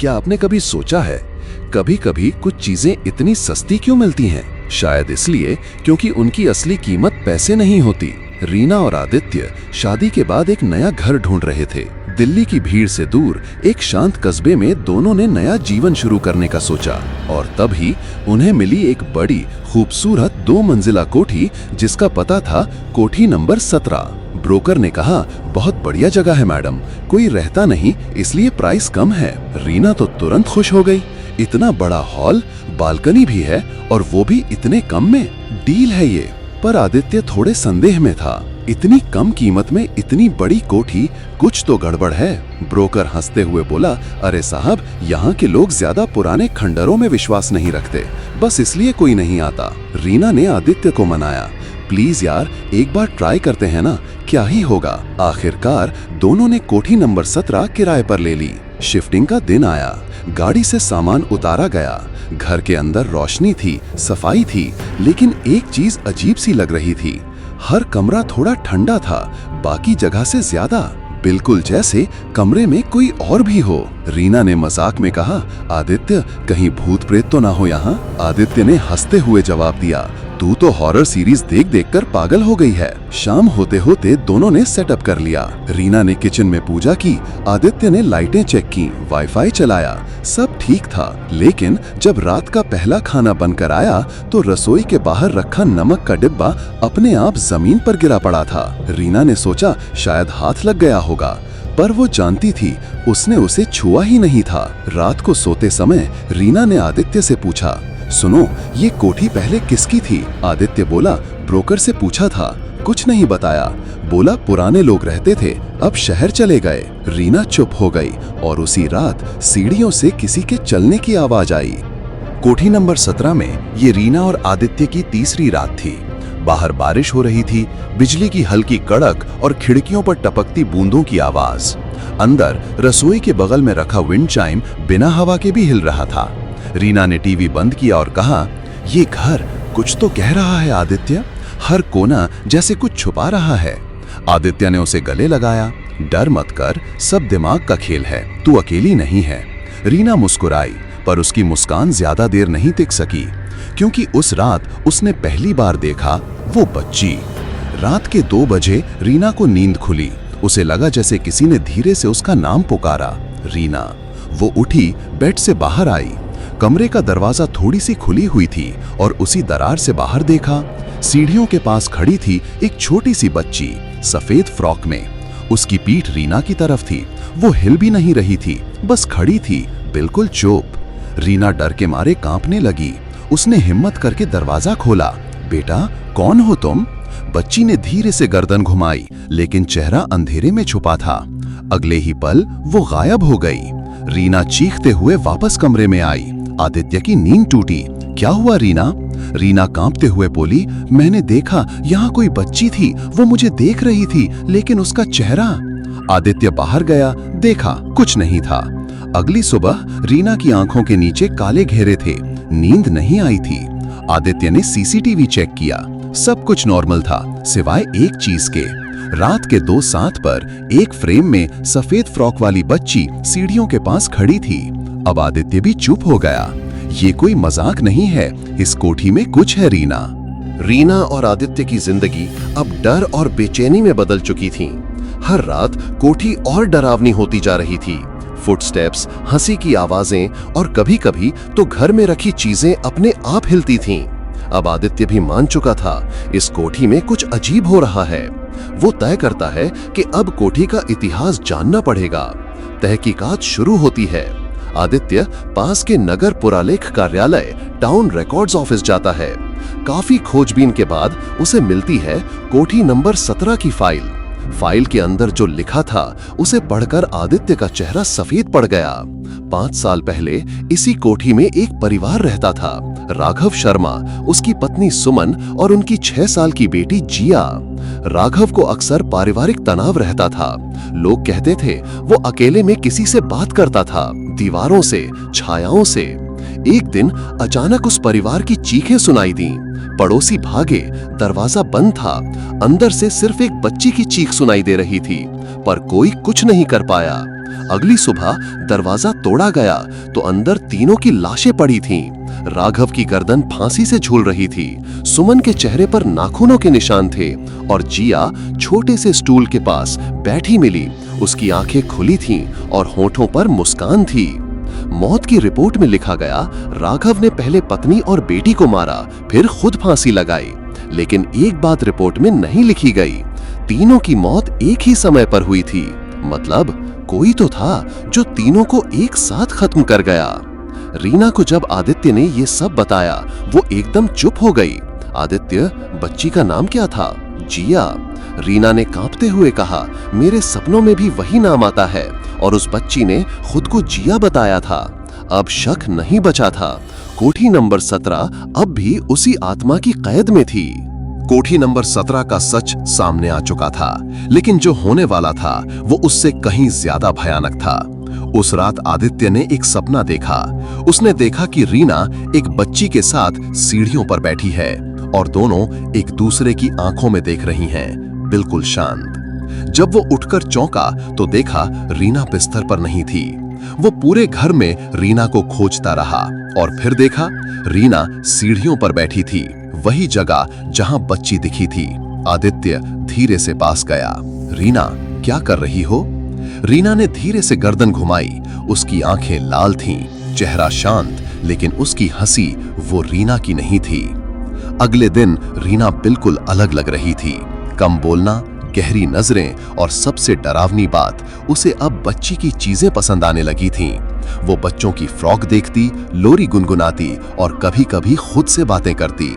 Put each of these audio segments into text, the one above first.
क्या आपने कभी सोचा है, कभी कभी कुछ चीजें इतनी सस्ती क्यों मिलती हैं? शायद इसलिए क्योंकि उनकी असली कीमत पैसे नहीं होती। रीना और आदित्य शादी के बाद एक नया घर ढूंढ रहे थे। दिल्ली की भीड़ से दूर एक शांत कस्बे में दोनों ने नया जीवन शुरू करने का सोचा और तभी उन्हें मिली एक बड़ी खूबसूरत 2 मंजिला कोठी, जिसका पता था कोठी नंबर 17। ब्रोकर ने कहा, बहुत बढ़िया जगह है मैडम, कोई रहता नहीं इसलिए प्राइस कम है। रीना तो तुरंत खुश हो गई। इतना बड़ा हॉल, बालकनी भी है और वो भी इतने कम में, डील है ये। पर आदित्य थोड़े संदेह में था। इतनी कम कीमत में इतनी बड़ी कोठी, कुछ तो गड़बड़ है। ब्रोकर हंसते हुए बोला, अरे साहब, यहाँ के लोग ज्यादा पुराने खंडरों में विश्वास नहीं रखते, बस इसलिए कोई नहीं आता। रीना ने आदित्य को मनाया, प्लीज यार एक बार ट्राई करते हैं ना, क्या ही होगा। आखिरकार दोनों ने कोठी नंबर 17 किराए पर ले ली। शिफ्टिंग का दिन आया, गाड़ी से सामान उतारा गया। घर के अंदर रोशनी थी, सफाई थी, लेकिन एक चीज अजीब सी लग रही थी। हर कमरा थोड़ा ठंडा था, बाकी जगह से ज्यादा, बिल्कुल जैसे कमरे में कोई और भी हो। रीना ने मजाक में कहा, आदित्य कहीं भूत प्रेत तो ना हो यहाँ? आदित्य ने हंसते हुए जवाब दिया, तू तो हॉरर सीरीज देख देख कर पागल हो गई है। शाम होते होते दोनों ने सेटअप कर लिया। रीना ने किचन में पूजा की, आदित्य ने लाइटें चेक की, वाईफाई चलाया, सब ठीक था। लेकिन जब रात का पहला खाना बनकर आया तो रसोई के बाहर रखा नमक का डिब्बा अपने आप जमीन पर गिरा पड़ा था। रीना ने सोचा शायद हाथ लग गया होगा, पर वो जानती थी उसने उसे छुआ ही नहीं था। रात को सोते समय रीना ने आदित्य से पूछा, सुनो, ये कोठी पहले किसकी थी? आदित्य बोला, ब्रोकर से पूछा था, कुछ नहीं बताया। बोला पुराने लोग रहते थे, अब शहर चले गए। रीना चुप हो गई और उसी रात सीढ़ियों से किसी के चलने की आवाज आई। कोठी नंबर 17 में ये रीना और आदित्य की तीसरी रात थी। बाहर बारिश हो रही थी, बिजली की हल्की कड़क और खिड़कियों पर टपकती बूंदों की आवाज। अंदर रसोई के बगल में रखा विंड चाइम बिना हवा के भी हिल रहा था। रीना ने टीवी बंद किया और कहा, ये घर कुछ तो कह रहा है आदित्य, हर कोना जैसे कुछ छुपा रहा है। आदित्य ने उसे गले लगाया, डर मत कर, सब दिमाग का खेल है, तू अकेली नहीं है। रीना मुस्कुराई, पर उसकी मुस्कान ज्यादा देर नहीं टिक सकी, क्योंकि उस रात उसने पहली बार देखा वो बच्ची। रात के 2 बजे रीना को नींद खुली। उसे लगा जैसे किसी ने धीरे से उसका नाम पुकारा, रीना। वो उठी, बेड से बाहर आई। कमरे का दरवाजा थोड़ी सी खुली हुई थी और उसी दरार से बाहर देखा, सीढ़ियों के पास खड़ी थी एक छोटी सी बच्ची, सफेद फ्रॉक में। उसकी पीठ रीना की तरफ थी, वो हिल भी नहीं रही थी, बस खड़ी थी, बिल्कुल चुप। रीना डर के मारे कांपने लगी। उसने हिम्मत करके दरवाजा खोला। बेटा, कौन हो तुम? बच्ची ने धीरे से गर्दन घुमाई, लेकिन चेहरा अंधेरे में छुपा था। अगले ही पल वो गायब हो गई। रीना चीखते हुए वापस कमरे में आई। आदित्य की नींद टूटी। क्या हुआ रीना? रीना कांपते हुए बोली, मैंने देखा यहाँ कोई बच्ची थी, वो मुझे देख रही थी, लेकिन उसका चेहरा। आदित्य बाहर गया, देखा कुछ नहीं था। अगली सुबह रीना की आंखों के नीचे काले घेरे थे, नींद नहीं आई थी। आदित्य ने सीसीटीवी चेक किया, सब कुछ नॉर्मल था, सिवाय एक चीज के। रात के 2:07 पर एक फ्रेम में सफेद फ्रॉक वाली बच्ची सीढ़ियों के पास खड़ी थी। अब आदित्य भी चुप हो गया। ये कोई मजाक नहीं है, इस कोठी में कुछ है रीना। रीना और आदित्य की जिंदगी अब डर और बेचैनी में बदल चुकी थी। हर रात कोठी और डरावनी होती जा रही थी। फुटस्टेप्स, हंसी की आवाजें और कभी-कभी तो घर में रखी चीजें अपने आप हिलती थीं। अब आदित्य भी मान चुका था, इस कोठी में कुछ अजीब हो रहा है। वो तय करता है कि अब कोठी का इतिहास जानना पड़ेगा। तहकीकात शुरू होती है। आदित्य पास के नगर पुरालेख कार्यालय टाउन रिकॉर्ड्स ऑफिस जाता है। काफी खोजबीन के बाद उसे मिलती है कोठी नंबर 17 की फाइल। फाइल के अंदर जो लिखा था उसे पढ़कर आदित्य का चेहरा सफेद पड़ गया। 5 साल पहले इसी कोठी में एक परिवार रहता था, राघव शर्मा, उसकी पत्नी सुमन और उनकी 6 साल की बेटी जिया। राघव को अक्सर पारिवारिक तनाव रहता था। लोग कहते थे वो अकेले में किसी से बात करता था, दीवारों से, छायाओं से। एक दिन अचानक उस परिवार की चीखें सुनाई दी। पड़ोसी भागे, दरवाजा बंद था। अंदर से सिर्फ एक बच्ची की चीख सुनाई दे रही थी, पर कोई कुछ नहीं कर पाया। अगली सुबह दरवाजा तोड़ा गया तो अंदर तीनों की लाशें पड़ी थीं। राघव की गर्दन फांसी से झूल रही थी, सुमन के चेहरे पर नाखूनों के निशान थे और जिया छोटे से स्टूल के पास बैठी मिली। उसकी आंखें खुली थीं और होठों पर मुस्कान थी। मौत की रिपोर्ट में लिखा गया, राघव ने पहले पत्नी और बेटी को मारा, फिर खुद फांसी लगाई। लेकिन एक बात रिपोर्ट में नहीं लिखी गई, तीनों की मौत एक ही समय पर हुई थी। मतलब कोई तो था जो तीनों को एक साथ खत्म कर गया। रीना को जब आदित्य ने ये सब बताया, वो एकदम चुप हो गई। आदित्य, बच्ची का नाम क्या था? जिया। रीना ने कांपते हुए कहा, मेरे सपनों में भी वही नाम आता है और उस बच्ची ने खुद को जिया बताया था। अब शक नहीं बचा था। कोठी नंबर 17 अब भी उसी आत्मा की कैद में थी। कोठी नंबर 17 का सच सामने आ चुका था, लेकिन जो होने वाला था वो उससे कहीं ज्यादा भयानक था। उस रात आदित्य ने एक सपना देखा। उसने देखा कि रीना एक बच्ची के साथ सीढ़ियों पर बैठी है और दोनों एक दूसरे की आंखों में देख रही हैं, बिल्कुल शांत। जब वो उठकर चौंका तो देखा रीना बिस्तर पर नहीं थी। वो पूरे घर में रीना को खोजता रहा और फिर देखा रीना सीढ़ियों पर बैठी थी, वही जगह जहां बच्ची दिखी थी। आदित्य धीरे से पास गया। रीना, क्या कर रही हो? रीना ने धीरे से गर्दन घुमाई। उसकी आंखें लाल थीं, चेहरा शांत, लेकिन उसकी हंसी वो रीना की नहीं थी। अगले दिन रीना बिल्कुल अलग लग रही थी। कम बोलना, गहरी नजरें और सबसे डरावनी बात, उसे अब बच्ची की चीजें पसंद आने लगी थीं। वो बच्चों की फ्रॉक देखती, लोरी गुनगुनाती और कभी-कभी खुद से बातें करती।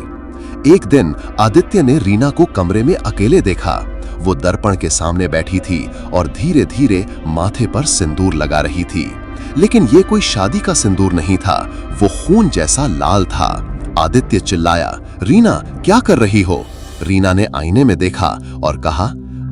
एक दिन आदित्य ने रीना को कमरे में अकेले देखा। वो दर्पण के सामने बैठी थी और धीरे-धीरे माथे पर सिंदूर लगा रही थी। लेकिन ये कोई शादी का सिंदूर नहीं था, वो खून जैसा लाल था। आदित्य चिल्लाया, रीना, क्या कर रही हो? रीना ने आईने में देखा और कहा,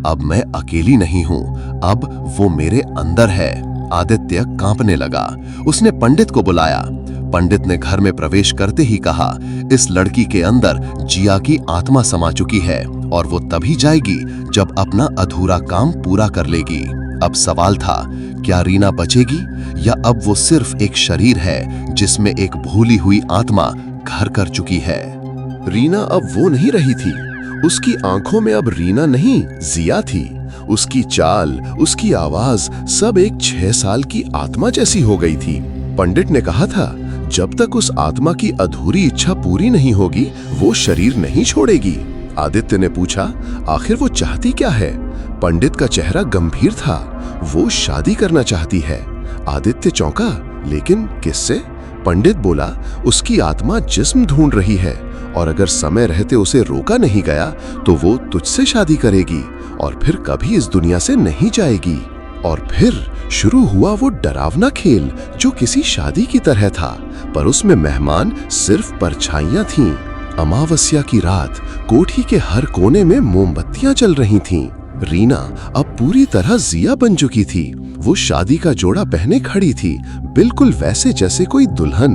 अब मैं अकेली नहीं हूं, अब वो मेरे अंदर है। आदित्य कांपने लगा। उसने पंडित को बुलाया। पंडित ने घर में प्रवेश करते ही कहा, इस लड़की के अंदर जिया की आत्मा समा चुकी है और वो तभी जाएगी जब अपना अधूरा काम पूरा कर लेगी। अब सवाल था, क्या रीना बचेगी या अब वो सिर्फ एक शरीर है जिसमें एक भूली हुई आत्मा घर कर चुकी है? रीना अब वो नहीं रही थी। उसकी आंखों में अब रीना नहीं, जिया थी। उसकी चाल, उसकी आवाज सब एक 6 साल की आत्मा जैसी हो गई थी। पंडित ने कहा था, जब तक उस आत्मा की अधूरी इच्छा पूरी नहीं होगी, वो शरीर नहीं छोड़ेगी। आदित्य ने पूछा, आखिर वो चाहती क्या है? पंडित का चेहरा गंभीर था। वो शादी करना चाहती है। आदित्य चौंका, लेकिन किससे? पंडित बोला, उसकी आत्मा जिस्म ढूंढ रही है और अगर समय रहते उसे रोका नहीं गया तो वो तुझसे शादी करेगी और फिर कभी इस दुनिया से नहीं जाएगी। और फिर शुरू हुआ वो डरावना खेल जो किसी शादी की तरह था, पर उसमें मेहमान सिर्फ परछाइयां थीं। अमावस्या की रात कोठी के हर कोने में मोमबत्तियां जल रही थीं। रीना अब पूरी तरह जिया बन चुकी थी। वो शादी का जोड़ा पहने खड़ी थी, बिल्कुल वैसे जैसे कोई दुल्हन,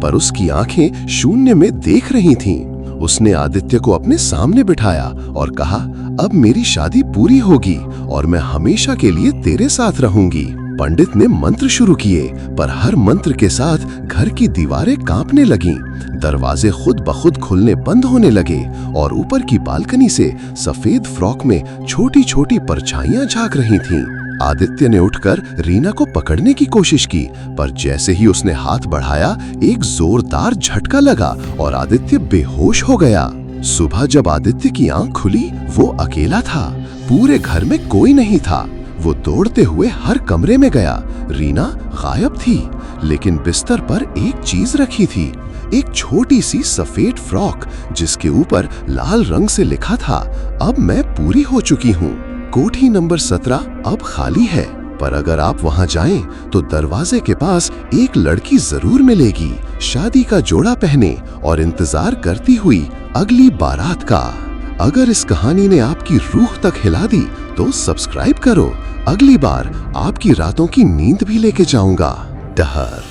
पर उसकी आंखें शून्य में देख रही थीं। उसने आदित्य को अपने सामने बिठाया और कहा, अब मेरी शादी पूरी होगी और मैं हमेशा के लिए तेरे साथ रहूंगी। पंडित ने मंत्र शुरू किए, पर हर मंत्र के साथ घर की दीवारें कांपने लगीं। दरवाजे खुद ब खुद खुलने बंद होने लगे और ऊपर की बालकनी से सफेद फ्रॉक में छोटी छोटी परछाइयां झांक रही थीं। आदित्य ने उठकर रीना को पकड़ने की कोशिश की, पर जैसे ही उसने हाथ बढ़ाया, एक जोरदार झटका लगा और आदित्य बेहोश हो गया। सुबह जब आदित्य की आंख खुली, वो अकेला था। पूरे घर में कोई नहीं था। वो दौड़ते हुए हर कमरे में गया। रीना गायब थी, लेकिन बिस्तर पर एक चीज रखी थी, एक छोटी सी सफेद फ्रॉक जिसके ऊपर लाल रंग से लिखा था, अब मैं पूरी हो चुकी हूँ। कोठी नंबर 17 अब खाली है, पर अगर आप वहां जाएं तो दरवाजे के पास एक लड़की जरूर मिलेगी, शादी का जोड़ा पहने और इंतजार करती हुई अगली बारात का। अगर इस कहानी ने आपकी रूह तक हिला दी तो सब्सक्राइब करो। अगली बार आपकी रातों की नींद भी लेके जाऊंगा। डहर।